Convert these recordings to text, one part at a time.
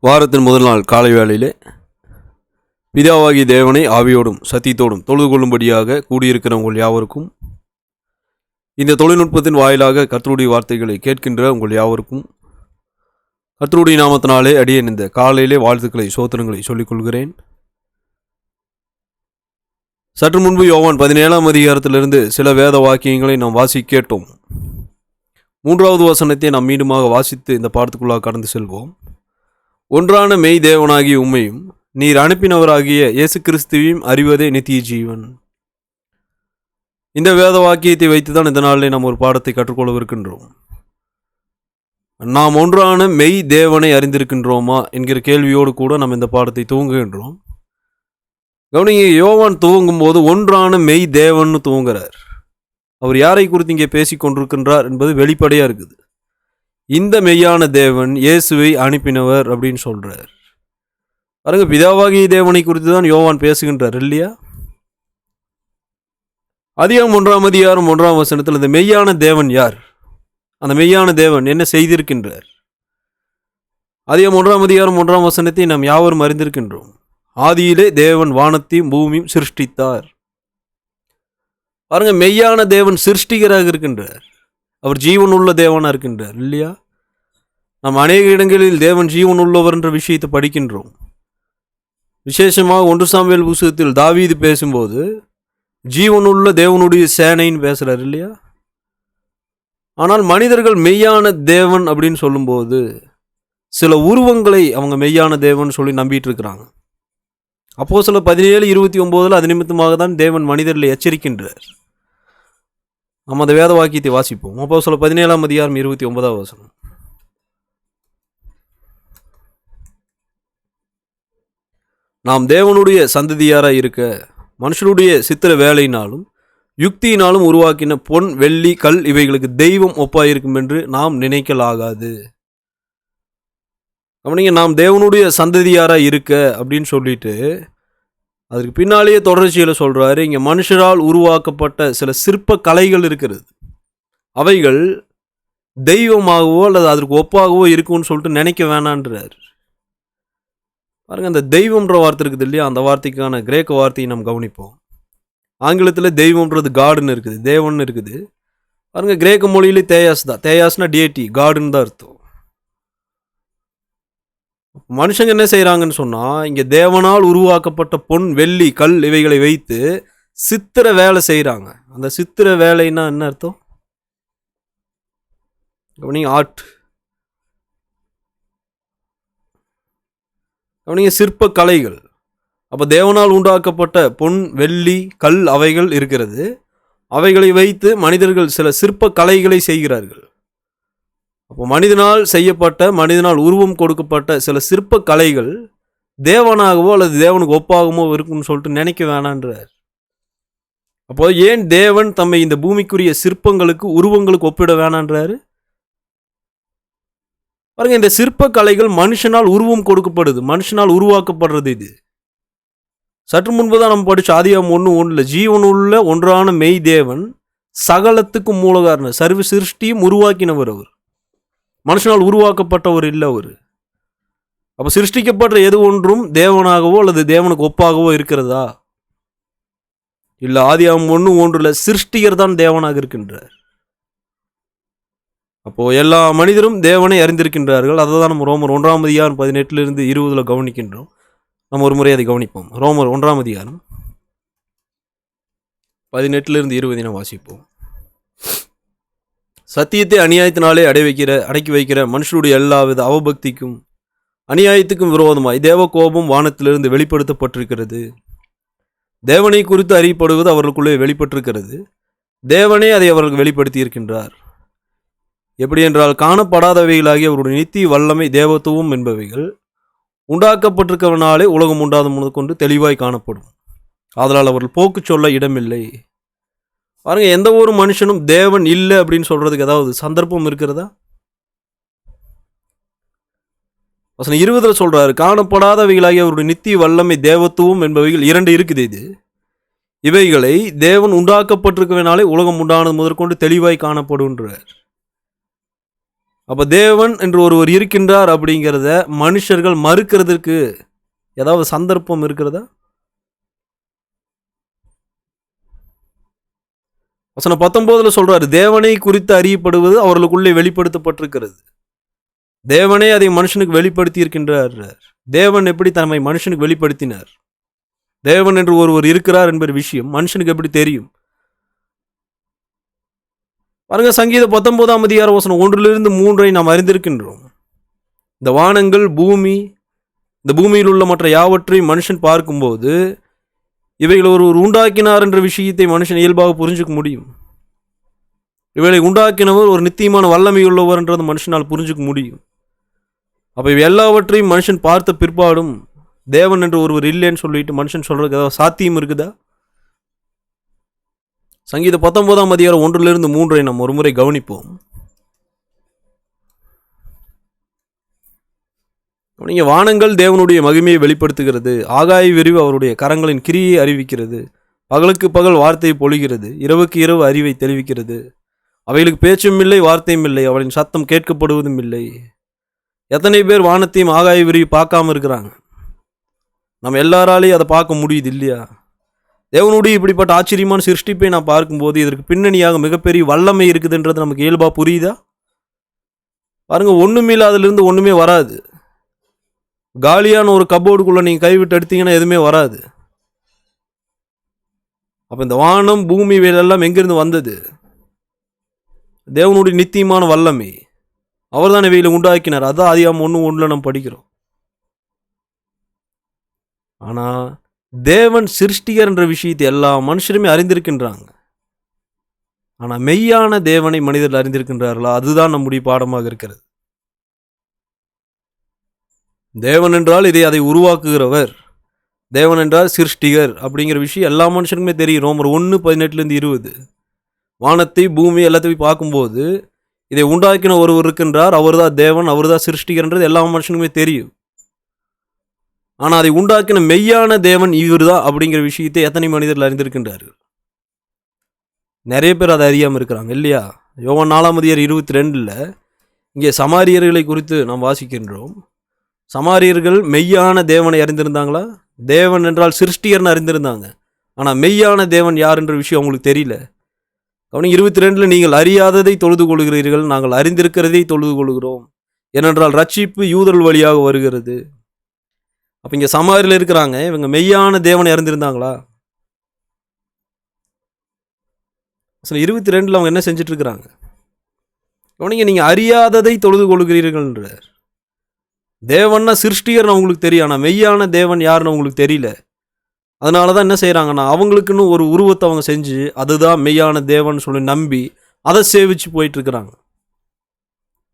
வாரத்தின் முதல் நாள் காலை வேளையிலே பிதாவாகிய தேவனை ஆவியோடும் சத்தியத்தோடும் தொழுது கொள்ளும்படியாக கூடியிருக்கிற உங்கள் யாவருக்கும், இந்த தொழில்நுட்பத்தின் வாயிலாக கர்த்தருடைய வார்த்தைகளை கேட்கின்ற உங்கள் யாவருக்கும் கர்த்தருடைய நாமத்தினாலே அடியேன் இந்த காலையிலே வாழ்த்துக்களை சோத்திரங்களை சொல்லிக் கொள்கிறேன். சற்று முன்பு யோவான் 17ஆம் அதிகாரத்திலிருந்து சில வேத வாக்கியங்களை நாம் கேட்டோம். 3வது வசனத்தை நாம் மீண்டுமாக வாசித்து இந்த பாடத்துக்குள்ளாக கடந்து செல்வோம். ஒன்றான மெய் தேவனாகிய உம்மையும் நீர் அனுப்பினவராகிய இயேசு கிறிஸ்துவையும் அறிவதே நித்திய ஜீவன். இந்த வேத வாக்கியத்தை வைத்துதான் இந்த நாளிலே நாம் ஒரு பாடத்தை கற்றுக்கொள்ளவிருக்கின்றோம். நாம் ஒன்றான மெய் தேவனை அறிந்திருக்கின்றோமா என்கிற கேள்வியோடு கூட நாம் இந்த பாடத்தை துவங்குகின்றோம். கவனிங்க, யோவான் துவங்கும் போது ஒன்றான மெய் தேவன் துவங்குறார். அவர் யாரை குறித்து இங்கே பேசி கொண்டிருக்கின்றார் என்பது வெளிப்படையா இருக்குது. இந்த மெய்யான தேவன் இயேசுவை அனுப்பினவர் அப்படின்னு சொல்றார். பாருங்க, பிதாவாகிய தேவனை குறித்து தான் யோவான் பேசுகின்றார் இல்லையா? அதிகாரம் 1ஆம் அதிகாரம் 1ஆம் வசனத்தில் இந்த மெய்யான தேவன் யார், அந்த மெய்யான தேவன் என்ன செய்திருக்கின்றார்? அதிகாரம் 1ஆம் அதிகாரம் 1ஆம் வசனத்தை நாம் யாவரும் அறிந்திருக்கின்றோம். ஆதியிலே தேவன் வானத்தையும் பூமியும் சிருஷ்டித்தார். பாருங்க, மெய்யான தேவன் சிருஷ்டிகராக இருக்கின்றார். அவர் ஜீவன் உள்ள தேவனாக இருக்கின்றார் இல்லையா? நாம் அநேக இடங்களில் தேவன் ஜீவன் உள்ளவர் என்ற விஷயத்தை படிக்கின்றோம். விசேஷமாக 1 சாமுவேல் புத்தகத்தில் தாவீது பேசும்போது ஜீவனுள்ள தேவனுடைய சேனைன்னு பேசுறார் இல்லையா? ஆனால் மனிதர்கள் மெய்யான தேவன் அப்படின்னு சொல்லும்போது சில உருவங்களை அவங்க மெய்யான தேவன் சொல்லி நம்பிட்டு இருக்கிறாங்க. அப்போஸ்தலர் 17:29 அது நிமித்தமாக தான் தேவன் மனிதர்களை எச்சரிக்கின்றார். நம்ம அந்த வேத வாக்கியத்தை வாசிப்போம். அப்போஸ்தலர் 17ஆம் அதிகாரம் 29ஆம் வசனம். நாம் தேவனுடைய சந்ததியாராக இருக்க மனுஷனுடைய சித்திர வேலையினாலும் யுக்தியினாலும் உருவாக்கின பொன், வெள்ளி, கல் இவைகளுக்கு தெய்வம் ஒப்பாயிருக்கும் என்று நாம் நினைக்கலாகாது. அப்படிங்க, நாம் தேவனுடைய சந்ததியாராக இருக்க அப்படின்னு சொல்லிட்டு அதுக்கு பின்னாலேயே தொடர்ச்சியில் சொல்கிறாரு, இங்கே மனுஷரால் உருவாக்கப்பட்ட சில சிற்ப கலைகள் இருக்கிறது, அவைகள் தெய்வமாகவோ அல்லது அதற்கு ஒப்பாகவோ இருக்கும்னு சொல்லிட்டு நினைக்க வேணான்றார். பாருங்க, அந்த தெய்வம்ன்ற வார்த்தை இருக்குது இல்லையா? அந்த வார்த்தைக்கான கிரேக்க வார்த்தையை நம்ம கவனிப்போம். ஆங்கிலத்தில் தெய்வம்ன்றது காடுன்னு இருக்குது, தேவன் இருக்குது. பாருங்க, கிரேக்க மொழியிலே தேயாஸ் தான். தேயாஸ்னா டிஏடி, காடுன்னு தான் அர்த்தம். மனுஷங்க என்ன செய்கிறாங்கன்னு சொன்னால், இங்கே தேவனால் உருவாக்கப்பட்ட பொன், வெள்ளி, கல் இவைகளை வைத்து சித்திர வேலை செய்கிறாங்க. அந்த சித்திர வேலைன்னா என்ன அர்த்தம்? கவனிங்க, ஆர்ட். கவனிங்க, சிற்ப கலைகள். அப்போ தேவனால் உண்டாக்கப்பட்ட பொன், வெள்ளி, கல் அவைகள் இருக்கிறது. அவைகளை வைத்து மனிதர்கள் சில சிற்ப கலைகளை செய்கிறார்கள். அப்போ மனிதனால் செய்யப்பட்ட, மனிதனால் உருவம் கொடுக்கப்பட்ட சில சிற்ப கலைகள் தேவனாகவோ அல்லது தேவனுக்கு ஒப்பாகவோ இருக்குன்னு சொல்லிட்டு நினைக்க வேணான்றார். அப்போ ஏன் தேவன் தம்மை இந்த பூமிக்குரிய சிற்பங்களுக்கு, உருவங்களுக்கு ஒப்பிட வேணான்றாரு? பாருங்க, இந்த சிற்ப கலைகள் மனுஷனால் உருவம் கொடுக்கப்படுது, மனுஷனால் உருவாக்கப்படுறது. இது சற்று முன்புதான் நம்ம படிச்ச ஆதியாகமம் 1:1 ஜீவனுள்ள ஒன்றான மெய் தேவன் சகலத்துக்கும் மூலகாரணர், சர்வ சிருஷ்டியும் உருவாக்கினவர். அவர் மனுஷனால் உருவாக்கப்பட்டவர் இல்லை அவர். அப்போ சிருஷ்டிக்கப்பட்ட எது ஒன்றும் தேவனாகவோ அல்லது தேவனுக்கு ஒப்பாகவோ இருக்கிறதா? இல்லை. ஆதியாகமம் 1:1 சிருஷ்டிகர் தான் தேவனாக இருக்கின்றார். அப்போ எல்லா மனிதரும் தேவனை அறிந்திருக்கின்றார்கள். அதை தான் நம்ம ரோமர் 1ஆம் அதிகாரம் 18-20 கவனிக்கின்றோம். நம்ம ஒரு முறை அதை கவனிப்போம். ரோமர் 1ஆம் அதிகாரம் 18-20 வாசிப்போம். சத்தியத்தை அநியாயத்தினாலே அடக்கி வைக்கிற மனுஷருடைய எல்லாவித அவபக்திக்கும் அநியாயத்துக்கும் விரோதமாய் தேவ கோபம் வானத்திலிருந்து வெளிப்படுத்தப்பட்டிருக்கிறது. தேவனை குறித்து அறியப்படுவது அவர்களுக்குள்ளே வெளிப்பட்டிருக்கிறது. தேவனே அதை அவர்களுக்கு வெளிப்படுத்தி இருக்கின்றார். எப்படி என்றால், காணப்படாதவைகளாகிய அவருடைய நித்திய வல்லமை, தேவத்துவம் என்பவைகள் உண்டாக்கப்பட்டிருக்கிறவனாலே உலகம் உண்டாத முதல் கொண்டு தெளிவாய் காணப்படும். ஆதலால் அவர்கள் போக்கு சொல்ல இடமில்லை. பாருங்க, எந்த ஒரு மனுஷனும் தேவன் இல்லை அப்படின்னு சொல்றதுக்கு ஏதாவது சந்தர்ப்பம் இருக்கிறதா? வசனம் 20 சொல்றாரு, காணப்படாதவைகளாகிய அவருடைய நித்திய வல்லமை, தேவத்துவம் என்பவைகள் 2 இருக்குது. இது இவைகளை தேவன் உண்டாக்கப்பட்டிருக்கவனாலே உலகம் உண்டானது முதற்கொண்டு தெளிவாய் காணப்படுன்றார். அப்போ தேவன் என்று ஒருவர் இருக்கின்றார் அப்படிங்கிறத மனுஷர்கள் மறுக்கிறதுக்கு ஏதாவது சந்தர்ப்பம் இருக்கிறதா? வசனம் 19 சொல்றாரு, தேவனை குறித்து அறியப்படுவது அவர்களுக்குள்ளே வெளிப்படுத்தப்பட்டிருக்கிறது. தேவனே அதை மனுஷனுக்கு வெளிப்படுத்தி இருக்கின்றார். தேவன் எப்படி தம்மை மனுஷனுக்கு வெளிப்படுத்தினார்? தேவன் என்று ஒருவர் இருக்கிறார் என்கிற விஷயம் மனுஷனுக்கு எப்படி தெரியும்? பாருங்க, சங்கீதம் 19 அதிகாரம் வசனம் 1-3 நாம் அறிந்திருக்கின்றோம். இந்த வானங்கள், பூமி, இந்த பூமியில் உள்ள மற்ற யாவற்றையும் மனுஷன் பார்க்கும்போது இவைகள் ஒருவர் உண்டாக்கினார் என்ற விஷயத்தை மனுஷன் இயல்பாக புரிஞ்சுக்க முடியும். இவைகளை உண்டாக்கினவர் ஒரு நித்தியமான வல்லமை உள்ளவர் என்றது மனுஷனால் புரிஞ்சுக்க முடியும். அப்போ இவை எல்லாவற்றையும் மனுஷன் பார்த்த பிற்பாடும் தேவன் என்று ஒருவர் இல்லைன்னு சொல்லிட்டு மனுஷன் சொல்றதுக்கு ஏதாவது சாத்தியம் இருக்குதா? சங்கீதம் 19 அதிகாரம் 1-3 நாம் ஒரு முறை கவனிப்போம். நீங்க வானங்கள் தேவனுடைய மகிமையை வெளிப்படுத்துகிறது, ஆகாய விரிவு அவருடைய கரங்களின் கிரியை அறிவிக்கிறது, பகலுக்கு பகல் வார்த்தையை பொழிகிறது, இரவுக்கு இரவு அறிவை தெளிவிக்கிறது. அவைகளுக்கு பேச்சும் இல்லை, வார்த்தையும் இல்லை, அவளின் சத்தம் கேட்கப்படுவதும் இல்லை. எத்தனை பேர் வானத்தையும் ஆகாய விரிவு பார்க்காம இருக்கிறாங்க? நம்ம எல்லாராலையும் அதை பார்க்க முடியுது இல்லையா? தேவனுடைய இப்படிப்பட்ட ஆச்சரியமான சிருஷ்டிப்பை நான் பார்க்கும்போது இதற்கு பின்னணியாக மிகப்பெரிய வல்லமை இருக்குதுன்றது நமக்கு இயல்பா புரியுதா? பாருங்க, ஒன்றுமே இல்லாததுலேருந்து ஒன்றுமே வராது. காலியான ஒரு கபோர்டுக்குள்ளே நீங்கள் கைவிட்டு எடுத்தீங்கன்னா எதுவுமே வராது. அப்போ இந்த வானம், பூமி வேலெல்லாம் எங்கேருந்து வந்தது? தேவனுடைய நித்தியமான வல்லமை. அவர் தான் இவைகளை உண்டாக்கினார். அதான் ஆதியாகமம் 1:1 நம்ம படிக்கிறோம். ஆனால் தேவன் சிருஷ்டிகர் என்ற விஷயத்தை எல்லா மனுஷருமே அறிந்திருக்கின்றாங்க. ஆனால் மெய்யான தேவனை மனிதர்கள் அறிந்திருக்கின்றார்களா? அதுதான் நம்முடைய பாடமாக இருக்கிறது. தேவன் என்றால் அதை உருவாக்குகிறவர், தேவன் என்றால் சிருஷ்டிகர் அப்படிங்கிற விஷயம் எல்லா மனுஷனுக்குமே தெரியும். ரோமர் 1:18-20 வானத்தை, பூமி எல்லாத்தையும் பார்க்கும்போது இதை உண்டாக்கின ஒருவர் இருக்கின்றார், அவர் தான் தேவன், அவர் தான் சிருஷ்டிகர்ன்றது எல்லா மனுஷனுக்குமே தெரியும். ஆனால் அதை உண்டாக்கின மெய்யான தேவன் இவர் தான் அப்படிங்கிற விஷயத்தை எத்தனை மனிதர்கள் அறிந்திருக்கின்றார்கள்? நிறைய பேர் அதை அறியாமல் இருக்கிறாங்க இல்லையா? யோவான் 4:22 இங்கே சமாரியர்களை குறித்து நாம் வாசிக்கின்றோம். சமாரியர்கள் மெய்யான தேவனை அறிந்திருந்தாங்களா? தேவன் என்றால் சிருஷ்டிகர்னு அறிந்திருந்தாங்க. ஆனால் மெய்யான தேவன் யார் என்ற விஷயம் அவங்களுக்கு தெரியல. கவனிங்க, 22 நீங்கள் அறியாததை தொழுது கொள்கிறீர்கள், நாங்கள் அறிந்திருக்கிறதை தொழுது கொள்கிறோம், ஏனென்றால் ரட்சிப்பு யூதர்கள் வழியாக வருகிறது. அப்போ இங்கே சமாரியில் இருக்கிறாங்க, இவங்க மெய்யான தேவனை அறிந்திருந்தாங்களா? 22 அவங்க என்ன செஞ்சுட்டு இருக்கிறாங்க? கவனிங்க, நீங்கள் அறியாததை தொழுது கொள்கிறீர்கள்ன்றார். தேவன்னா சிருஷ்டிகர்னு அவங்களுக்கு தெரியும், ஆனால் மெய்யான தேவன் யாருன்னு அவங்களுக்கு தெரியல. அதனால தான் என்ன செய்கிறாங்கன்னா, அவங்களுக்குன்னு ஒரு உருவத்தை அவங்க செஞ்சு அதுதான் மெய்யான தேவன் சொல்லி நம்பி அதை சேவிச்சு போயிட்டுருக்குறாங்க.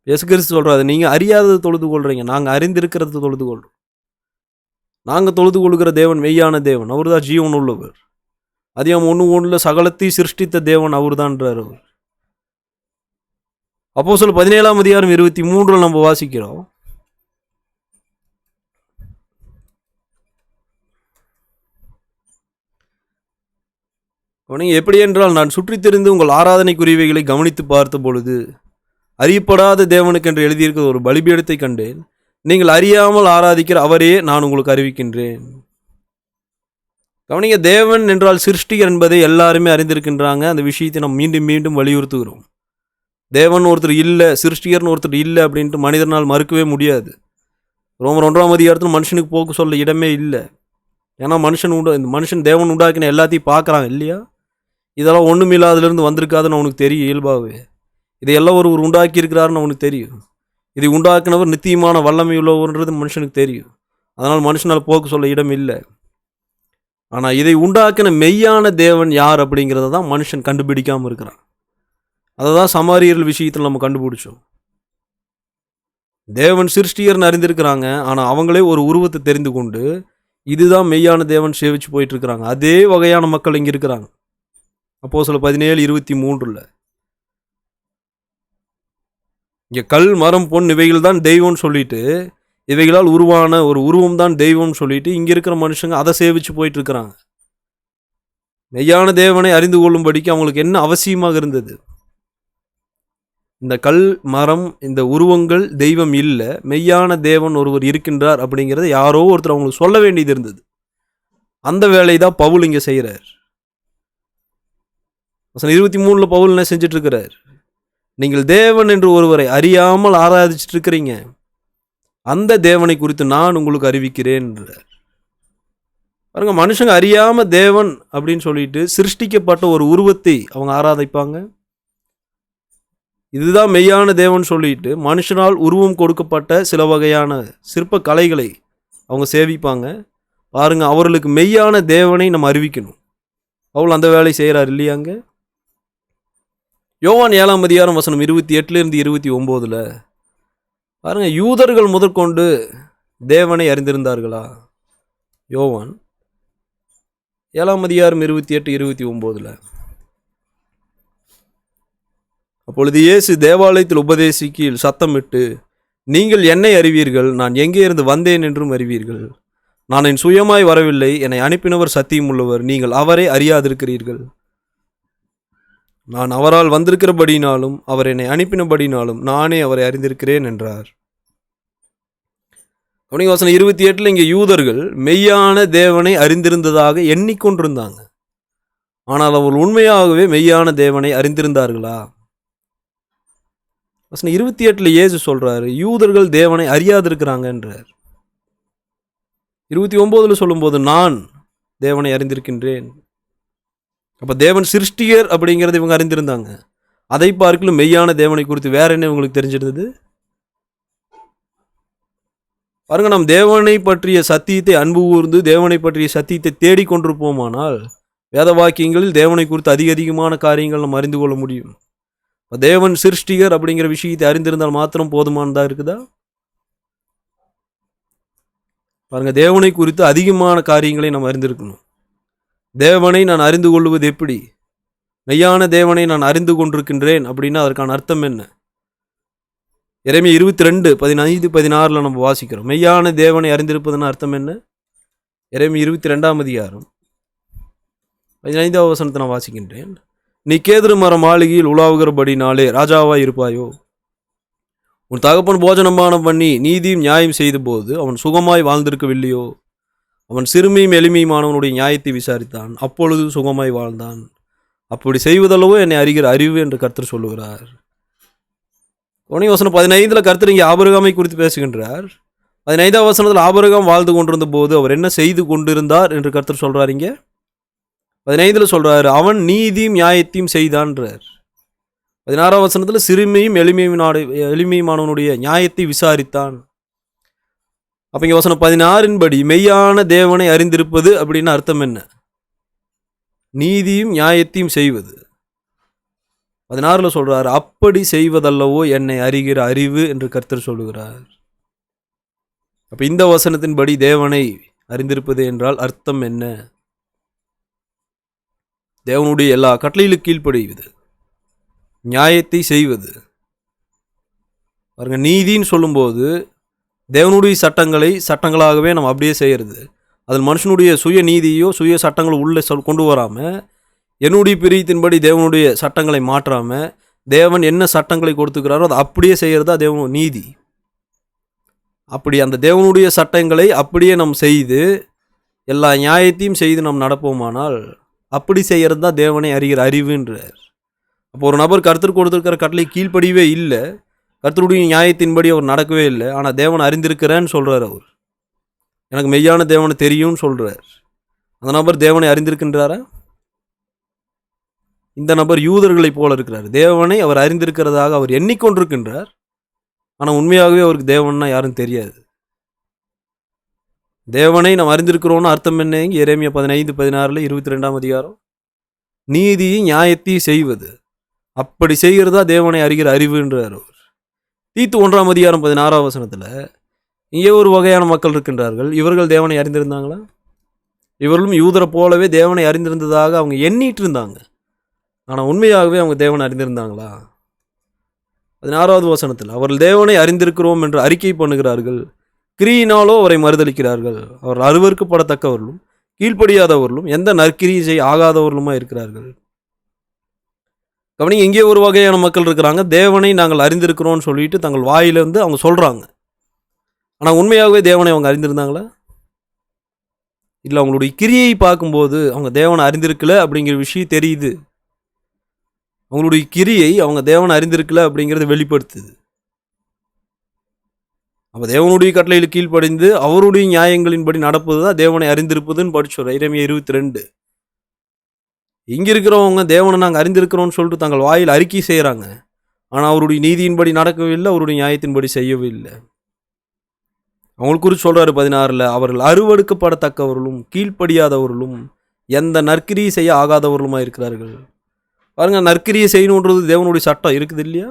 இயேசு கிறிஸ்து சொல்கிறாரு, நீங்கள் அறியாததை தொழுது கொள்கிறீங்க, நாங்கள் அறிந்திருக்கிறத தொழுது கொள்கிறோம். நாங்கள் தொழுது கொள்கிற தேவன் மெய்யான தேவன், அவர் தான் ஜீவன் உள்ளவர். அதிகாரம் 1:1 சகலத்தையும் சிருஷ்டித்த தேவன் அவர் தான்ன்றார் அவர். அப்போஸ்தலர் 17:23 நம்ம வாசிக்கிறோம். நீங்கள் எப்படி என்றால், நான் சுற்றித் திரிந்து உங்கள் ஆராதனைக்குரியவைகளை கவனித்து பார்த்த பொழுது அறியப்படாத தேவனுக்கு என்று எழுதியிருக்கிற ஒரு பலிபீடத்தை கண்டேன். நீங்கள் அறியாமல் ஆராதிக்கிற அவரையே நான் உங்களுக்கு அறிவிக்கின்றேன். கவனிங்க, தேவன் என்றால் சிருஷ்டிகர் என்பதை எல்லாருமே அறிந்திருக்கின்றாங்க. அந்த விஷயத்தை நம்ம மீண்டும் மீண்டும் வலியுறுத்துகிறோம். தேவன் ஒருத்தர் இல்லை, சிருஷ்டிகர்னு ஒருத்தர் இல்லை அப்படின்ட்டு மனிதனால் மறுக்கவே முடியாது. ரோமர் 1 மனுஷனுக்கு போக்கு சொல்ல இடமே இல்லை. ஏன்னா மனுஷன் தேவன் உண்டாக்கின எல்லாத்தையும் பார்க்குறாங்க இல்லையா? இதெல்லாம் ஒன்றும் இல்லாததுலேருந்து வந்திருக்காதுன்னு அவனுக்கு தெரியும் இயல்பாகவே. இதையெல்லாம் ஒருவர் உண்டாக்கி இருக்கிறாருன்னு அவனுக்கு தெரியும். இதை உண்டாக்கினவர் நித்தியமான வல்லமை உள்ளவர்ன்றது மனுஷனுக்கு தெரியும். அதனால் மனுஷனால் போக்கு சொல்ல இடம் இல்லை. ஆனால் இதை உண்டாக்கின மெய்யான தேவன் யார் அப்படிங்கிறத தான் மனுஷன் கண்டுபிடிக்காமல் இருக்கிறான். அதை தான் சமாரியர்கள் விஷயத்தில் நம்ம கண்டுபிடிச்சோம். தேவன் சிருஷ்டிகர்னு அறிந்திருக்கிறாங்க, ஆனால் அவங்களே ஒரு உருவத்தை தெரிந்து கொண்டு இதுதான் மெய்யான தேவன் சேவிச்சு போயிட்டு இருக்கிறாங்க. அதே வகையான மக்கள் இங்கே இருக்கிறாங்க. அப்போஸ்தலர் 17:23 இங்கே கல், மரம், பொன் இவைகள் தான் தெய்வம்னு சொல்லிட்டு, இவைகளால் உருவான ஒரு உருவம் தான் தெய்வம்னு சொல்லிட்டு இங்கே இருக்கிற மனுஷங்க அதை சேவிச்சு போயிட்டு இருக்கிறாங்க. மெய்யான தேவனை அறிந்து கொள்ளும்படிக்கு அவங்களுக்கு என்ன அவசியமாக இருந்தது? இந்த கல், மரம், இந்த உருவங்கள் தெய்வம் இல்லை, மெய்யான தேவன் ஒருவர் இருக்கின்றார் அப்படிங்கிறத யாரோ ஒருத்தர் அவங்களுக்கு சொல்ல வேண்டியது இருந்தது. அந்த வேலை தான் பவுல் இங்கே செய்கிறார். வசனம் 23 பவுல் என்ன செஞ்சுட்டு இருக்கிறார்? நீங்கள் தேவன் என்று ஒருவரை அறியாமல் ஆராதிச்சுட்டு இருக்கிறீங்க, அந்த தேவனை குறித்து நான் உங்களுக்கு அறிவிக்கிறேன் என்றார். பாருங்க, மனுஷங்க அறியாம தேவன் அப்படின்னு சொல்லிட்டு சிருஷ்டிக்கப்பட்ட ஒரு உருவத்தை அவங்க ஆராதிப்பாங்க. இதுதான் மெய்யான தேவன் சொல்லிட்டு மனுஷனால் உருவம் கொடுக்கப்பட்ட சில வகையான சிற்ப கலைகளை அவங்க சேவிப்பாங்க. பாருங்க, அவர்களுக்கு மெய்யான தேவனை நம்ம அறிவிக்கணும். அவள் அந்த வேலை செய்கிறார் இல்லையாங்க? யோவான் 7ஆம் அதிகாரம் வசனம் 28 29 பாருங்க, யூதர்கள் முதற்கொண்டு தேவனை அறிந்திருந்தார்களா? யோவான் 7ஆம் அதிகாரம் 28 29 அப்பொழுது இயேசு தேவாலயத்தில் உபதேசிக்கையில் சத்தமிட்டு, நீங்கள் என்னை அறிவீர்கள், நான் எங்கே இருந்து வந்தேன் என்றும் அறிவீர்கள். நான் என் சுயமாய் வரவில்லை, என்னை அனுப்பினவர் சத்தியம் உள்ளவர், நீங்கள் அவரை அறியாதிருக்கிறீர்கள். நான் அவரால் வந்திருக்கிறபடினாலும் அவர் என்னை அனுப்பினபடினாலும் நானே அவரை அறிந்திருக்கிறேன் என்றார். வசனம் 28 இங்கே யூதர்கள் மெய்யான தேவனை அறிந்திருந்ததாக எண்ணிக்கொண்டிருந்தாங்க. ஆனால் அவர்கள் உண்மையாகவே மெய்யான தேவனை அறிந்திருந்தார்களா? வசனம் 28 இயேசு சொல்றாரு, யூதர்கள் தேவனை அறியாதிருக்கிறாங்க என்றார். 29 சொல்லும்போது நான் தேவனை அறிந்திருக்கின்றேன். அப்ப தேவன் சிருஷ்டிகர் அப்படிங்கிறத இவங்க அறிந்திருந்தாங்க. அதை பார்க்கலும் மெய்யான தேவனை குறித்து வேற என்ன இவங்களுக்கு தெரிஞ்சிருந்தது? பாருங்க, நாம் தேவனை பற்றிய சத்தியத்தை அன்பு கூர்ந்து தேவனை பற்றிய சத்தியத்தை தேடிக்கொண்டிருப்போமானால் வேத வாக்கியங்களில் தேவனை குறித்து அதிகமான காரியங்கள் நம்ம அறிந்து கொள்ள முடியும். தேவன் சிருஷ்டிகர் அப்படிங்கிற விஷயத்தை அறிந்திருந்தால் மாத்திரம் போதுமானதா இருக்குதா? பாருங்க, தேவனை குறித்து அதிகமான காரியங்களை நம்ம அறிந்திருக்கணும். தேவனை நான் அறிந்து கொள்வது எப்படி? மெய்யான தேவனை நான் அறிந்து கொண்டிருக்கின்றேன் அப்படின்னா அதற்கான அர்த்தம் என்ன? எரேமியா 22 15 16 நம்ம வாசிக்கிறோம். மெய்யான தேவனை அறிந்திருப்பதுன்னு அர்த்தம் என்ன? எரேமியா 22ஆம் அதிகாரம் 15ஆம் வசனத்தை நான் வாசிக்கின்றேன். நீ கேதுரு மர மாளிகையில் உலாவுகிறபடினாலே ராஜாவாய் இருப்பாயோ? உன் தகப்பன் போஜனமானம் பண்ணி நீதியும் நியாயம் செய்த போது அவன் சுகமாய் வாழ்ந்திருக்கவில்லையோ? அவன் சிறுமியும் எளிமையுமானவனுடைய நியாயத்தை விசாரித்தான், அப்பொழுது சுகமாய் வாழ்ந்தான். அப்படி செய்வதல்லவோ என்னை அறிகிற அறிவு என்று கர்த்தர் சொல்லுகிறார். வசனம் 15 கர்த்தர் இங்கே ஆபிரகாமை குறித்து பேசுகின்றார். 15ஆம் வசனத்தில் ஆபிரகாம் வாழ்ந்து கொண்டிருந்த போது அவர் என்ன செய்து கொண்டிருந்தார் என்று கர்த்தர் சொல்றார். இங்கே 15 சொல்றாரு, அவன் நீதியும் நியாயத்தையும் செய்தான்றார். 16ஆம் வசனத்தில் சிறுமியும் எளிமையுமானவனுடைய நியாயத்தை விசாரித்தான். அப்ப இங்க வசனம் 16 படி மெய்யான தேவனை அறிந்திருப்பது அப்படின்னு அர்த்தம் என்ன? நீதியும் நியாயத்தையும் செய்வது. 16 சொல்றார், அப்படி செய்வதல்லவோ என்னை அறிகிற அறிவு என்று கர்த்தர் சொல்லுகிறார். அப்ப இந்த வசனத்தின்படி தேவனை அறிந்திருப்பது என்றால் அர்த்தம் என்ன? தேவனுடைய எல்லா கட்டளைகளுக்கு கீழ்ப்படிவது, நியாயத்தை செய்வது. பாருங்க, நீதின்னு சொல்லும்போது தேவனுடைய சட்டங்களை சட்டங்களாகவே நம்ம அப்படியே செய்கிறது. அதில் மனுஷனுடைய சுய நீதியோ சுய சட்டங்களோ உள்ளே கொண்டு வராமல், என்னுடைய பிரியத்தின்படி தேவனுடைய சட்டங்களை மாற்றாமல், தேவன் என்ன சட்டங்களை கொடுத்துக்கிறாரோ அதை அப்படியே செய்கிறதா தேவன் நீதி. அப்படி அந்த தேவனுடைய சட்டங்களை அப்படியே நாம் செய்து எல்லா நியாயத்தையும் செய்து நாம் நடப்போமானால் அப்படி செய்கிறது தான் தேவனை அறிகிற அறிவுன்றார். அப்போ ஒரு நபர் கர்த்தர் கொடுத்துருக்கிற கட்டளை கீழ்ப்படியவே இல்லை, கர்த்தருடைய நியாயத்தின்படி அவர் நடக்கவே இல்லை, ஆனால் தேவன் அறிந்திருக்கிறேன்னு சொல்கிறார். அவர் எனக்கு மெய்யான தேவனை தெரியும்னு சொல்கிறார். அந்த நபர் தேவனை அறிந்திருக்கின்றாரா? இந்த நபர் யூதர்களை போல இருக்கிறார். தேவனை அவர் அறிந்திருக்கிறதாக அவர் எண்ணிக்கொண்டிருக்கின்றார், ஆனால் உண்மையாகவே அவருக்கு தேவன்னா யாரும் தெரியாது. தேவனை நாம் அறிந்திருக்கிறோன்னு அர்த்தம் என்ன? எரேமியா 15 16 22ஆம் அதிகாரம், நீதியை நியாயத்தையும் செய்வது. அப்படி செய்கிறதா தேவனை அறிகிற அறிவுன்றார் அவர். தீத்து 1ஆம் அதிகாரம் 16ஆம் வசனத்தில் இங்கே ஒரு வகையான மக்கள் இருக்கின்றார்கள். இவர்கள் தேவனை அறிந்திருந்தாங்களா? இவர்களும் யூதரை போலவே தேவனை அறிந்திருந்ததாக அவங்க எண்ணிட்டு இருந்தாங்க. ஆனால் உண்மையாகவே அவங்க தேவனை அறிந்திருந்தாங்களா? 16வது வசனத்தில் அவர்கள் தேவனை அறிந்திருக்கிறோம் என்று அறிக்கை பண்ணுகிறார்கள், கிரியினாலோ அவரை மறுதளிக்கிறார்கள். அவர் அருவருக்கப்படத்தக்கவர்களும் கீழ்ப்படியாதவர்களும் எந்த நற்கிரியை செய்ய ஆகாதவர்களுமா இருக்கிறார்கள். கவனிங்க, இங்கே ஒரு வகையான மக்கள் இருக்கிறாங்க. தேவனை நாங்கள் அறிந்திருக்கிறோம்னு சொல்லிட்டு தங்கள் வாயிலிருந்து அவங்க சொல்கிறாங்க. ஆனால் உண்மையாகவே தேவனை அவங்க அறிந்திருந்தாங்களா? இல்லை, அவங்களுடைய கிரியை பார்க்கும்போது அவங்க தேவனை அறிந்திருக்கல அப்படிங்கிற விஷயம் தெரியுது. அவங்களுடைய கிரியை அவங்க தேவனை அறிந்திருக்கல அப்படிங்கிறத வெளிப்படுத்துது. அப்போ தேவனுடைய கட்டளையில் கீழ்ப்படிந்து அவருடைய நியாயங்களின்படி நடப்பது தான் தேவனை அறிந்திருப்பதுன்னு படிச்சோம். எரேமியா 22. இங்கே இருக்கிறவங்க தேவனை நாங்கள் அறிந்திருக்கிறோம்னு சொல்லிட்டு தங்கள் வாயில் அறிக்கை செய்கிறாங்க. ஆனால் அவருடைய நீதியின்படி நடக்கவே இல்லை, அவருடைய நியாயத்தின்படி செய்யவே இல்லை. அவங்களுக்கு குறித்து சொல்கிறாரு 16, அவர்கள் அருவடுக்கப்படத்தக்கவர்களும் கீழ்ப்படியாதவர்களும் எந்த நற்கிரியை செய்ய ஆகாதவர்களுமாக இருக்கிறார்கள். பாருங்கள், நற்கிரியை செய்யணுன்றது தேவனுடைய சட்டம் இருக்குது இல்லையா?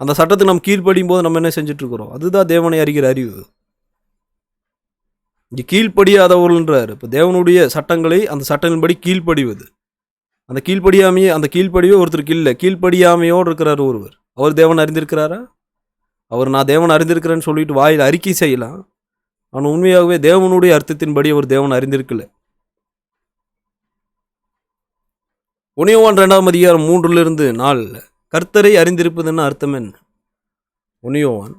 அந்த சட்டத்தை நம்ம கீழ்ப்படியும் போது நம்ம என்ன செஞ்சிட்ருக்கிறோம்? அதுதான் தேவனை அறிகிற அறிவு. இங்கே கீழ்ப்படியாதவர்கள்ன்றார். இப்போ தேவனுடைய சட்டங்களை அந்த சட்டங்களின்படி கீழ்ப்படிவது, அந்த கீழ்ப்படியவே ஒருத்தருக்கு இல்லை. கீழ்ப்படியாமையோடு இருக்கிறார் ஒருவர். அவர் தேவன் அறிந்திருக்கிறாரா? அவர் நான் தேவன் அறிந்திருக்கிறேன்னு சொல்லிட்டு வாயில் அறிக்கை செய்யலாம். ஆனால் உண்மையாகவே தேவனுடைய அர்த்தத்தின்படி அவர் தேவன் அறிந்திருக்கல. 1 யோவான் 2:3-4 கர்த்தரை அறிந்திருப்பதுன்னு அர்த்தம் என்ன? 1 யோவான்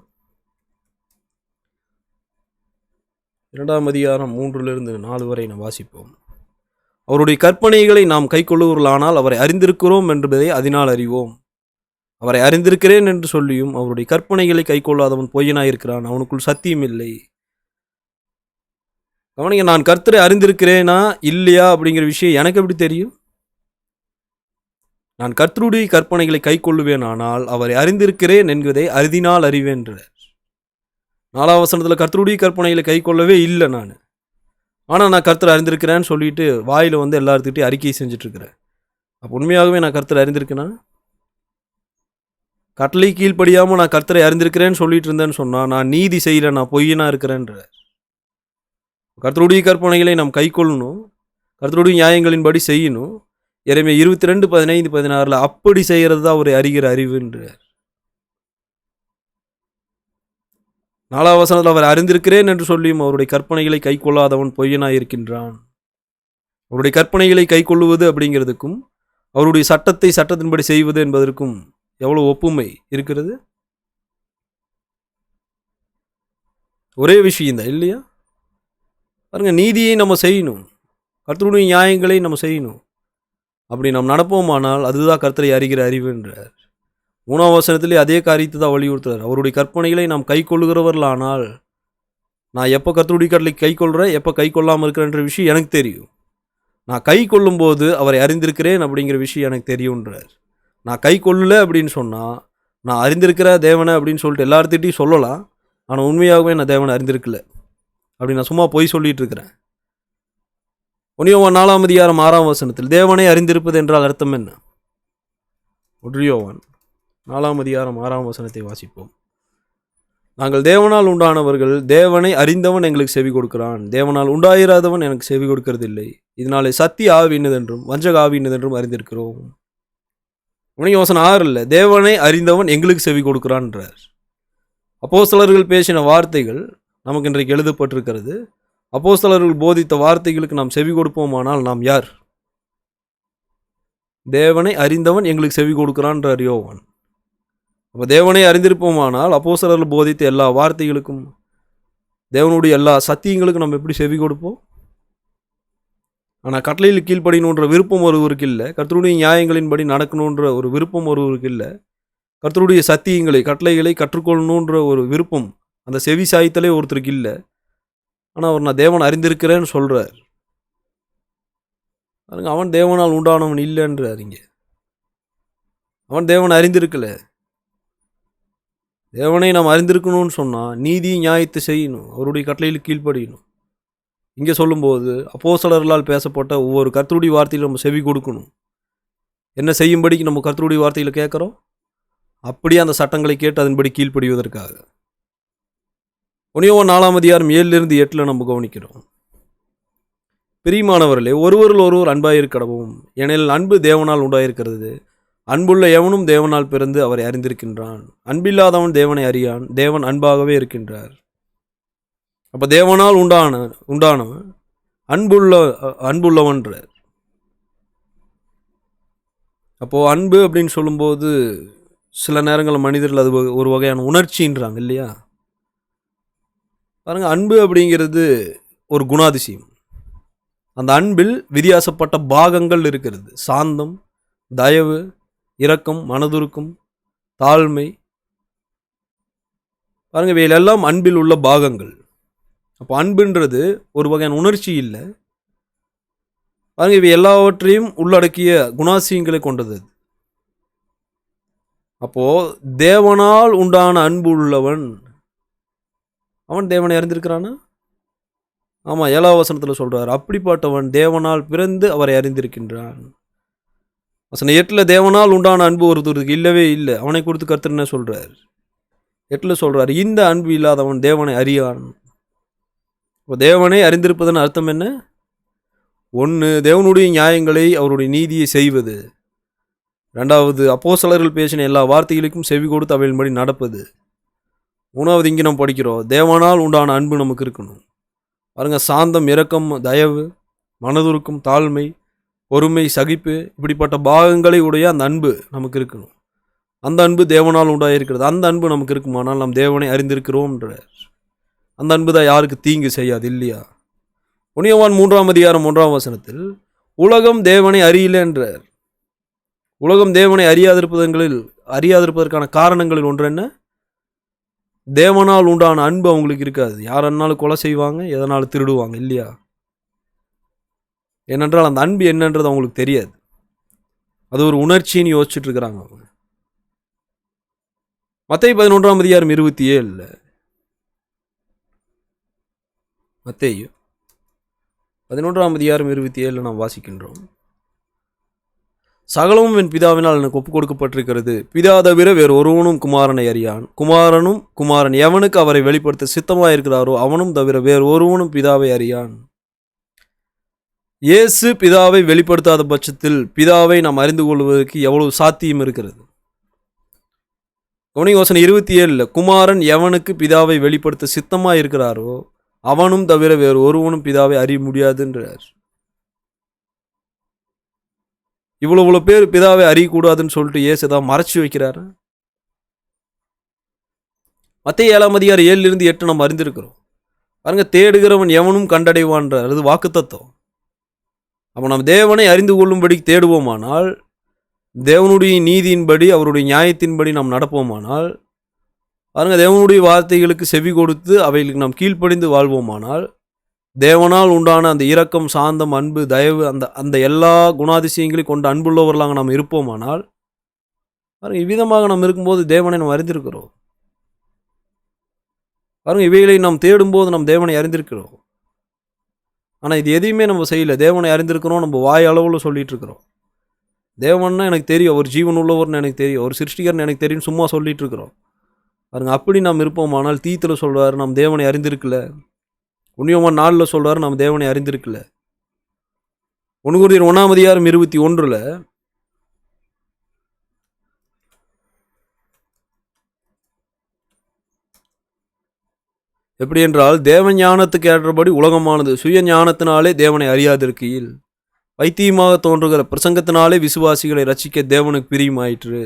2:3-4 வரை நாம் வாசிப்போம். அவருடைய கற்பனைகளை நாம் கைக்கொள்ளுவர்களானால் அவரை அறிந்திருக்கிறோம் என்பதை அதனால் அறிவோம். அவரை அறிந்திருக்கிறேன் என்று சொல்லியும் அவருடைய கற்பனைகளை கைக்கொள்ளாதவன் பொய்யனாயிருக்கிறான், அவனுக்குள் சத்தியம் இல்லை. கவனிங்க, நான் கர்த்தரை அறிந்திருக்கிறேனா இல்லையா அப்படிங்கிற விஷயம் எனக்கு எப்படி தெரியும்? நான் கர்த்தருடைய கற்பனைகளை கைக்கொள்ளுவேன், ஆனால் அவரை அறிந்திருக்கிறேன் என்கிறதை அறுதினால் அறிவேன்றார். 4ஆம் வசனத்தில் கர்த்தருடைய கற்பனைகளை கைக்கொள்ளவே இல்லை நான், ஆனால் நான் கர்த்தரை அறிந்திருக்கிறேன்னு சொல்லிட்டு வாயில் எல்லாத்துக்கிட்டையும் அறிக்கை செஞ்சிட்ருக்கிறேன். அப்போ உண்மையாகவே நான் கர்த்தரை அறிந்திருக்கேனா? கட்டளை கீழ்ப்படியாமல் நான் கர்த்தரை அறிந்திருக்கிறேன்னு சொல்லிட்டு இருந்தேன்னு சொன்னால் நான் நீதி செய்யலை, நான் பொய்யனா இருக்கிறேன்ற. கர்த்தருடைய கற்பனைகளை நாம் கைக்கொள்ளணும், கர்த்தருடைய நியாயங்களின்படி செய்யணும். எரேமியா 22:15-16 அப்படி செய்கிறது தான் அவரை அறிகிற அறிவுன்றார். 4ஆம் வசனத்தில் அவர் அறிந்திருக்கிறேன் என்று சொல்லியும் அவருடைய கற்பனைகளை கைக்கொள்ளாதவன் பொய்யனாய் இருக்கின்றான். அவருடைய கற்பனைகளை கைக்கொள்ளுவது அப்படிங்கிறதுக்கும் அவருடைய சட்டத்தை சட்டத்தின்படி செய்வது என்பதற்கும் எவ்வளோ ஒப்புமை இருக்கிறது. ஒரே விஷயம்தான் இல்லையா? பாருங்க, நீதியை நம்ம செய்யணும், கர்த்தருடைய நியாயங்களை நம்ம செய்யணும். அப்படி நாம் நடப்போமானால் அதுதான் கர்த்தரை அறிகிற அறிவுன்றார். 3ஆம் வசனத்திலே அதே காரியத்தை தான் வலியுறுத்துறார். அவருடைய கற்பனைகளை நாம் கை கொள்ளுகிறவர்களானால், நான் எப்போ கர்த்தருடைய கட்டளை கை கொள்கிறேன், எப்போ கை கொள்ளாமல் இருக்கிறேன்ற விஷயம் எனக்கு தெரியும். நான் கை கொள்ளும்போது அவரை அறிந்திருக்கிறேன் அப்படிங்கிற விஷயம் எனக்கு தெரியுன்றார். நான் கை கொள்ளலை அப்படின்னு சொன்னால் நான் அறிந்திருக்கிற தேவனை அப்படின்னு சொல்லிட்டு எல்லார்த்திட்டையும் சொல்லலாம், ஆனால் உண்மையாகவே நான் தேவனை அறிந்திருக்கல, அப்படி நான் சும்மா பொய் சொல்லிட்டு இருக்கிறேன். 1 யோவான் 4:6 வசனத்தில் தேவனை அறிந்திருப்பது என்றால் அர்த்தம் என்ன? 1 யோவான் 4:6 வசனத்தை வாசிப்போம். நாங்கள் தேவனால் உண்டானவர்கள், தேவனை அறிந்தவன் எங்களுக்கு செவி கொடுக்கிறான், தேவனால் உண்டாயிராதவன் எனக்கு செவி கொடுக்கறதில்லை. இதனாலே சத்திய ஆவி இன்னதென்றும் வஞ்சக ஆவி இன்னதென்றும் அறிந்திருக்கிறோம். 1 யோவான் 6 தேவனை அறிந்தவன் எங்களுக்கு செவி கொடுக்கிறான்ன்றார். அப்போஸ்தலர்கள் பேசின வார்த்தைகள் நமக்கு இன்றைக்கு எழுதப்பட்டிருக்கிறது. அப்போஸ்தலர்கள் போதித்த வார்த்தைகளுக்கு நாம் செவி கொடுப்போமானால் நாம் யார்? தேவனை அறிந்தவன் எங்களுக்கு செவி கொடுக்கிறான்றார் யோவான். அப்போ தேவனை அறிந்திருப்போமானால் அப்போஸ்தலர்கள் போதித்த எல்லா வார்த்தைகளுக்கும், தேவனுடைய எல்லா சத்தியங்களுக்கும் நம்ம எப்படி செவி கொடுப்போம்? ஆனால் கட்டளையில் கீழ்ப்படியணுன்ற விருப்பம் ஒருவருக்கு இல்லை, கர்த்தருடைய நியாயங்களின்படி நடக்கணுன்ற ஒரு விருப்பம் ஒருவருக்கு இல்லை, கர்த்தருடைய சத்தியங்களை கட்டளைகளை கற்றுக்கொள்ளணுன்ற ஒரு விருப்பம், அந்த செவி சாய்த்தலே ஒருத்தருக்கு இல்லை. ஆனால் அவர் நான் தேவன் அறிந்திருக்கிறேன்னு சொல்கிறார். பாருங்க, அவன் தேவனால் உண்டானவன் இல்லைன்றார். இங்கே அவன் தேவனை அறிந்திருக்கல. தேவனை நாம் அறிந்திருக்கணும்னு சொன்னால் நீதி நியாயத்தை செய்யணும், அவருடைய கட்டளையில் கீழ்ப்படியணும். இங்கே சொல்லும்போது அப்போஸ்தலர்களால் பேசப்பட்ட ஒவ்வொரு கர்த்தருடைய வார்த்தையில் நம்ம செவி கொடுக்கணும். என்ன செய்யும்படிக்கு நம்ம கர்த்தருடைய வார்த்தையில் கேட்குறோம், அப்படியே அந்த சட்டங்களை கேட்டு அதன்படி கீழ்ப்படிவதற்காக. 1 யோவான் 4:7-8 நம்ம கவனிக்கிறோம். பிரியமானவர்களே, ஒருவரில் ஒருவர் அன்பாயிருக்கடவும், ஏனெனில் அன்பு தேவனால் உண்டாயிருக்கிறது. அன்புள்ள எவனும் தேவனால் பிறந்து அவரை அறிந்திருக்கின்றான். அன்பில்லாதவன் தேவனை அறியான், தேவன் அன்பாகவே இருக்கின்றார். அப்போ தேவனால் உண்டானவன் அன்புள்ளவன்றார். அப்போது அன்பு அப்படின்னு சொல்லும்போது சில நேரங்களில் மனிதர்கள் அது ஒரு வகையான உணர்ச்சின்றாங்க இல்லையா? பாருங்கள், அன்பு அப்படிங்கிறது ஒரு குணாதிசயம். அந்த அன்பில் வித்தியாசப்பட்ட பாகங்கள் இருக்கிறது. சாந்தம், தயவு, இரக்கம், மனதுருக்கம், தாழ்மை. பாருங்கள், இவையெல்லாம் அன்பில் உள்ள பாகங்கள். அப்போ அன்புன்றது ஒரு வகையான உணர்ச்சி இல்லை. பாருங்கள், இவை எல்லாவற்றையும் உள்ளடக்கிய குணாதிசயங்களை கொண்டது. அப்போது தேவனால் உண்டான அன்பு உள்ளவன் அவன் தேவனை அறிந்திருக்கிறானா? ஆமாம், 7ஆம் வசனத்தில் சொல்கிறார், அப்படிப்பட்டவன் தேவனால் பிறந்து அவரை அறிந்திருக்கின்றான். வசனம் 8 தேவனால் உண்டான அன்பு ஒருத்தருக்கு இல்லவே இல்லை. அவனை குறித்து கர்த்தர் என்ன சொல்கிறார்? 8 சொல்கிறார், இந்த அன்பு இல்லாதவன் தேவனை அறியான். இப்போ தேவனை அறிந்திருப்பதன் அர்த்தம் என்ன? 1, தேவனுடைய நியாயங்களை அவருடைய நீதியை செய்வது. 2வது, அப்போஸ்தலர்கள் பேசின எல்லா வார்த்தைகளுக்கும் செவி கொடுத்து அவையின்படி நடப்பது. 3வது, இங்கே நம்ம படிக்கிறோம், தேவனால் உண்டான அன்பு நமக்கு இருக்கணும். பாருங்கள், சாந்தம், இரக்கம், தயவு, மனதுருக்கம், தாழ்மை, பொறுமை, சகிப்பு, இப்படிப்பட்ட பாகங்களை உடைய அந்த அன்பு நமக்கு இருக்கணும். அந்த அன்பு தேவனால் உண்டாயிருக்கிறது. அந்த அன்பு நமக்கு இருக்குமானால் நாம் தேவனை அறிந்திருக்கிறோம்ன்றார். அந்த அன்பு தான் யாருக்கு தீங்கு செய்யாது இல்லையா? 1 யோவான் 3ஆம் அதிகாரம் 1ஆம் வசனத்தில் உலகம் தேவனை அறியல என்றார். உலகம் தேவனை அறியாதிருப்பதற்கான காரணங்களில் ஒன்று என்ன? தேவனால் உண்டான அன்பு அவங்களுக்கு இருக்காது. யாரென்னாலும் கொலை செய்வாங்க, எதனாலும் திருடுவாங்க இல்லையா? ஏனென்றால் அந்த அன்பு என்னன்றது அவங்களுக்கு தெரியாது. அது ஒரு உணர்ச்சின்னு யோசிச்சுட்டு இருக்கிறாங்க அவங்க. மத்தேயு 11ஆம் அதிகாரம் 27 மத்தேயு 11ஆம் அதிகாரம் 27 நாம் வாசிக்கின்றோம். சகலமும் என் பிதாவினால் எனக்கு ஒப்புக் கொடுக்கப்பட்டிருக்கிறது. பிதா தவிர வேறு ஒருவனும் குமாரனை அறியான். குமாரன் எவனுக்கு அவரை வெளிப்படுத்த சித்தமாயிருக்கிறாரோ அவனும் தவிர வேறு ஒருவனும் பிதாவை அறியான். இயேசு பிதாவை வெளிப்படுத்தாத பட்சத்தில் பிதாவை நாம் அறிந்து கொள்வதற்கு எவ்வளவு சாத்தியம் இருக்கிறது? வசனம் 27 குமாரன் எவனுக்கு பிதாவை வெளிப்படுத்த சித்தமாக இருக்கிறாரோ அவனும் தவிர வேறு ஒருவனும் பிதாவை அறிய முடியாதுன்றார். இவ்வளவு பேர் பிதாவை அறியக்கூடாதுன்னு சொல்லிட்டு இயேசு தான் மறைச்சு வைக்கிறாரு. மத்தேயு 7ஆம் அதிகாரம் 7-8 நம்ம அறிந்திருக்கிறோம். பாருங்க, தேடுகிறவன் எவனும் கண்டடைவான்றார். அது வாக்குத்தத்தம். அப்போ நம்ம தேவனை அறிந்து கொள்ளும்படி தேடுவோமானால், தேவனுடைய நீதியின்படி அவருடைய நியாயத்தின்படி நாம் நடப்போமானால், பாருங்க, தேவனுடைய வார்த்தைகளுக்கு செவி கொடுத்து அவைகளுக்கு நாம் கீழ்ப்படிந்து வாழ்வோமானால், தேவனால் உண்டான அந்த இரக்கம், சாந்தம், அன்பு, தயவு, அந்த எல்லா குணாதிசயங்களையும் கொண்ட அன்புள்ளவர்களாக நாம் இருப்போமானால், பாருங்க, இவ்விதமாக நாம் இருக்கும்போது தேவனை நாம் அறிந்திருக்கிறோம். பாருங்க, இவைகளை நாம் தேடும்போது நாம் தேவனை அறிந்திருக்கிறோம். ஆனால் இது எதையுமே நம்ம செய்யலை. தேவனை அறிந்திருக்கிறோம், நம்ம வாய் அளவில் சொல்லிட்டு இருக்கிறோம். தேவன்னா எனக்கு தெரியும், அவர் ஜீவன் உள்ளவர்னு எனக்கு தெரியும், அவர் சிருஷ்டிகர்னு எனக்கு தெரியும், சும்மா சொல்லிட்டு இருக்கிறோம். பாருங்க, அப்படி நாம் இருப்போமானால் தீத்துல சொல்றாரு நாம் தேவனை அறிந்திருக்கல. 1 யோவான் 4 சொல்றாரு நாம் தேவனை அறிந்திருக்கல. 1 கொரிந்தியர் 1ஆம் அதிகாரம் 21 எப்படி என்றால், தேவ ஞானத்துக்கு ஏற்றபடி உலகமானது சுய ஞானத்தினாலே தேவனை அறியாதிருக்கையில் வைத்தியமாக தோன்றுகிற பிரசங்கத்தினாலே விசுவாசிகளை ரட்சிக்க தேவனுக்கு பிரியமாயிற்று.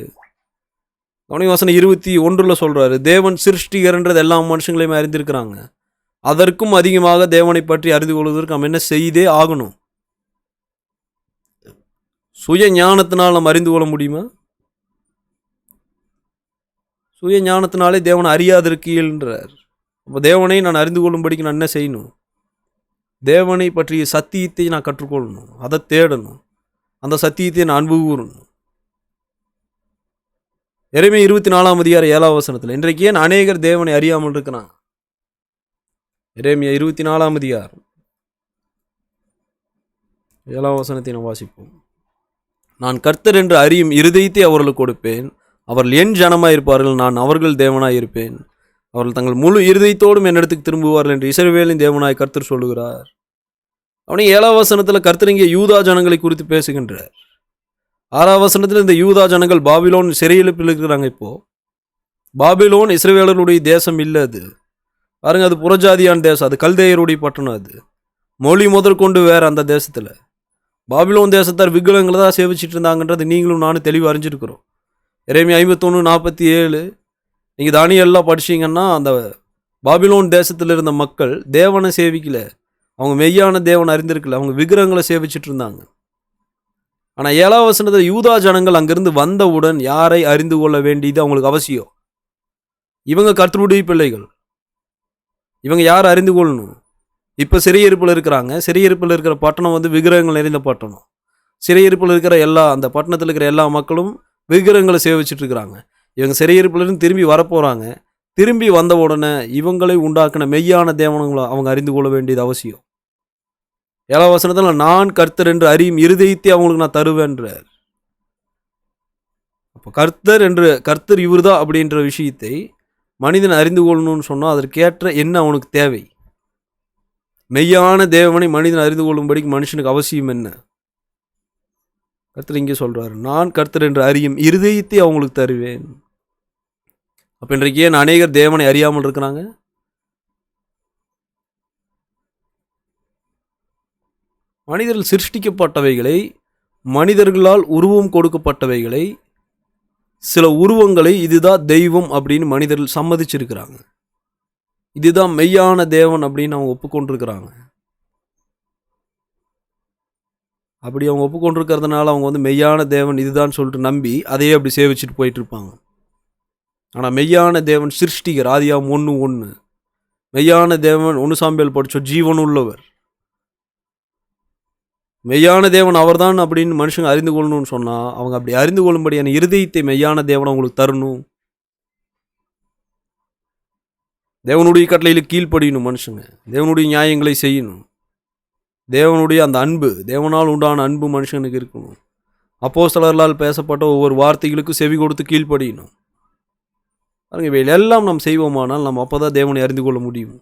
வசனம் 21 சொல்றாரு, தேவன் சிருஷ்டிகர்ன்றது எல்லா மனுஷங்களையும் அறிந்திருக்கிறாங்க. அதற்கும் அதிகமாக தேவனை பற்றி அறிந்து கொள்வதற்கு நம்ம என்ன செய்தே ஆகணும்? சுய ஞானத்தினால் நம்ம அறிந்து கொள்ள முடியுமா? சுய ஞானத்தினாலே தேவனை அறியாதிருக்கீள்ன்றார். அப்போ தேவனை நான் அறிந்து கொள்ளும்படிக்கு நான் என்ன செய்யணும்? தேவனை பற்றிய சத்தியத்தை நான் கற்றுக்கொள்ளணும், அதை தேடணும், அந்த சத்தியத்தை நான் அன்பு கூறணும். எரேமியா 24ஆம் அதிகாரம் 7ஆம் வசனத்தில் இன்றைக்கு ஏன் அநேகர் தேவனை அறியாமல் இருக்கிறாங்க? எரேமியா 24ஆம் அதிகாரம் 7ஆம் வசனத்தை நான் வாசிப்போம். நான் கர்த்தர் என்று அறியும் இருதயத்தை அவர்களுக்கு கொடுப்பேன், அவர்கள் என் ஜனமாயிருப்பார்கள், நான் அவர்கள் தேவனாயிருப்பேன், அவர்கள் தங்கள் முழு இருதயத்தோடும் என்னிடத்துக்கு திரும்புவார்கள் என்று இஸ்ரவேலின் தேவனாய் கர்த்தர் சொல்லுகிறார். அவனே 7ஆம் வசனத்தில் கர்த்தர் இங்கே யூதா ஜனங்களை குறித்து பேசுகின்றார். 6ஆம் வசனத்தில் இந்த யூதா ஜனங்கள் பாபிலோன் சிறையிலிப்பில் இருக்கிறாங்க. இப்போ பாபிலோன் இஸ்ரவேலருடைய தேசம் இல்லை. அது பாருங்க, அது புறஜாதியான தேசம், அது கல்தேயருடைய பட்டணம். அது மொழி முதற்கொண்டு வேற அந்த தேசத்தில். பாபிலோன் தேசத்தார் விக்கிரகங்களை தான் சேவிச்சிட்டு இருந்தாங்கன்றது நீங்களும் நானும் தெளிவாக அறிஞ்சிருக்கிறோம். எரேமியா 51:47 நீங்கள் தானியேல்லாம் படிச்சீங்கன்னா அந்த பாபிலோன் தேசத்தில் இருந்த மக்கள் தேவனை சேவிக்கல, அவங்க மெய்யான தேவனை அறிந்திருக்கல, அவங்க விக்கிரகங்களை சேவிச்சிட்டு இருந்தாங்க. ஆனால் 7ஆம் வசனத்தில் யூதா ஜனங்கள் அங்கிருந்து வந்தவுடன் யாரை அறிந்து கொள்ள வேண்டியது அவங்களுக்கு அவசியம்? இவங்க கர்த்தருடைய பிள்ளைகள், இவங்க யார் அறிந்து கொள்ளணும்? இப்போ சிறையிருப்பில் இருக்கிறாங்க. சிறையிருப்பில் இருக்கிற பட்டணம் விக்கிரகங்கள் நிறைந்த பட்டணம். சிறையிருப்பில் இருக்கிற அந்த பட்டணத்தில் இருக்கிற எல்லா மக்களும் விக்கிரகங்களை சேவிச்சிட்டு இருக்கிறாங்க. இவங்க சிறையிருப்பிலிருந்து திரும்பி வரப்போகிறாங்க. திரும்பி வந்த உடனே இவங்களை உண்டாக்கின மெய்யான தேவனங்களை அவங்க அறிந்து கொள்ள வேண்டியது அவசியம். 7ஆம் வசனத்தில் நான் கர்த்தர் என்று அறியும் இருதயத்தை அவங்களுக்கு நான் தருவேன்றார். அப்போ கர்த்தர் இவர்தான் அப்படின்ற விஷயத்தை மனிதன் அறிந்து கொள்ளணும்னு சொன்னால் அதற்கேற்ற என்ன அவனுக்கு தேவை? மெய்யான தேவனை மனிதன் அறிந்து கொள்ளும்படிக்கு மனுஷனுக்கு அவசியம் என்ன? கர்த்தர் இங்கே சொல்றாரு, நான் கர்த்தர் என்று அறியும் இருதயத்தை அவங்களுக்கு தருவேன். அப்போ இன்றைக்கு ஏன் அநேகர் தேவனை அறியாமல் இருக்கிறாங்க? மனிதர்கள் சிருஷ்டிக்கப்பட்டவைகளை, மனிதர்களால் உருவம் கொடுக்கப்பட்டவைகளை, சில உருவங்களை இதுதான் தெய்வம் அப்படின்னு மனிதர்கள் சம்மதிச்சிருக்கிறாங்க. இதுதான் மெய்யான தேவன் அப்படின்னு அவங்க ஒப்புக்கொண்டிருக்கிறாங்க. அப்படி அவங்க ஒப்புக்கொண்டிருக்கிறதுனால அவங்க மெய்யான தேவன் இதுதான் சொல்லிட்டு நம்பி அதையே அப்படி சேவிச்சுட்டு போயிட்டு இருப்பாங்க. ஆனால் மெய்யான தேவன் சிருஷ்டிகர். ஆதியாகமம் 1:1 மெய்யான தேவன் 1 சாமுவேல் படித்தோம், ஜீவன் உள்ளவர். மெய்யான தேவன் அவர்தான் அப்படின்னு மனுஷங்க அறிந்து கொள்ளணும்னு சொன்னால் அவங்க அப்படி அறிந்து கொள்ளும்படியான இருதயத்தை மெய்யான தேவன் அவங்களுக்கு தரணும். தேவனுடைய கட்டளையில் கீழ்ப்படியணும் மனுஷங்க. தேவனுடைய நியாயங்களை செய்யணும். தேவனுடைய அந்த அன்பு, தேவனால் உண்டான அன்பு மனுஷனுக்கு இருக்கணும். அப்போஸ்தலர்களால் பேசப்பட்ட ஒவ்வொரு வார்த்தைகளுக்கும் செவி கொடுத்து கீழ்ப்படியணும். இவைகள் எல்லாம் நாம் செய்வோமானால் நம்ம அப்போ தான் தேவனை அறிந்து கொள்ள முடியும்.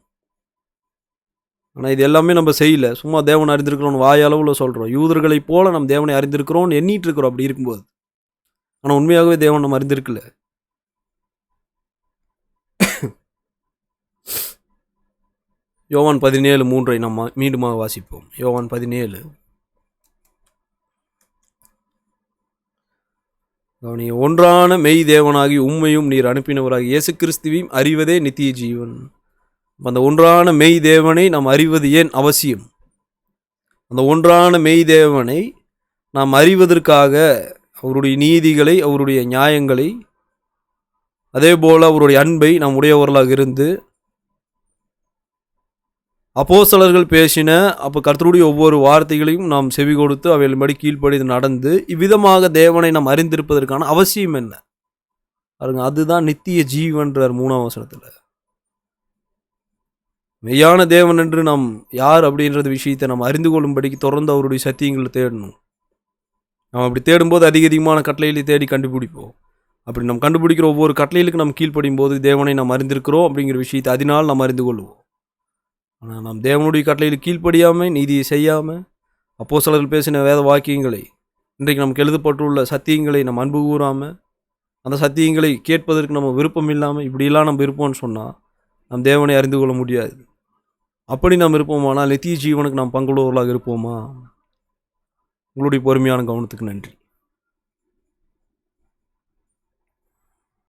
ஆனால் இது எல்லாமே நம்ம செய்யலை. சும்மா தேவனை அறிந்திருக்கிறோம் வாயளவில் சொல்கிறோம். யூதர்களைப் போல நம்ம தேவனை அறிந்திருக்கிறோம்னு எண்ணிட்டு இருக்கிறோம் அப்படி இருக்கும்போது. ஆனால் உண்மையாகவே தேவன் நம்ம அறிந்திருக்கல. யோவான் 17:3 நம்ம மீண்டுமாக வாசிப்போம். யோவான் 17. ஒன்றான மெய் தேவனாகி உம்மையும் நீர் அனுப்பினவராகி இயேசு கிறிஸ்துவையும் அறிவதே நித்திய ஜீவன். அந்த ஒன்றான மெய் தேவனை நாம் அறிவது ஏன் அவசியம்? அந்த ஒன்றான மெய் தேவனை நாம் அறிவதற்காக அவருடைய நீதிகளை, அவருடைய நியாயங்களை, அதே போல் அவருடைய அன்பை நாம் உடையவர்களாக இருந்து அப்போஸ்தலர்கள் பேசின அப்போ கர்த்தருடைய ஒவ்வொரு வார்த்தைகளையும் நாம் செவி கொடுத்து அவைகளின்படி கீழ்ப்படிந்து நடந்து இவ்விதமாக தேவனை நாம் அறிந்திருப்பதற்கான அவசியம் என்ன? அதுதான் நித்திய ஜீவன்றார் 3ஆம் வசனத்தில். மெய்யான தேவன் என்று நாம் யார் அப்படின்றது விஷயத்தை நாம் அறிந்து கொள்ளும்படிக்கு தொடர்ந்து அவருடைய சத்தியங்களை தேடணும். நாம் அப்படி தேடும்போது அதிகமான கட்டளைகளை தேடி கண்டுபிடிப்போம். அப்படி நாம் கண்டுபிடிக்கிற ஒவ்வொரு கட்டளைகளுக்கு நாம் கீழ்ப்படியும் போது தேவனை நாம் அறிந்திருக்கிறோம் அப்படிங்கிற விஷயத்தை அதனால் நாம் அறிந்து கொள்வோம். ஆனால் நாம் தேவனுடைய கட்டளையில் கீழ்ப்படியாமல், நீதியை செய்யாமல், அப்போஸ்தலர்கள் பேசின வேத வாக்கியங்களை, இன்றைக்கு நமக்கு எழுதப்பட்டுள்ள சத்தியங்களை நம்ம அன்பு கூறாமல், அந்த சத்தியங்களை கேட்பதற்கு நம்ம விருப்பம் இல்லாமல் இப்படியெல்லாம் நம்ம இருப்போம்னு சொன்னால் நம் தேவனை அறிந்து கொள்ள முடியாது. அப்படி நாம் இருப்போமானால் நித்திய ஜீவனுக்கு நாம் பங்குள்ளவர்களாக இருப்போமா? உங்களுடைய பொறுமையான கவனத்துக்கு நன்றி.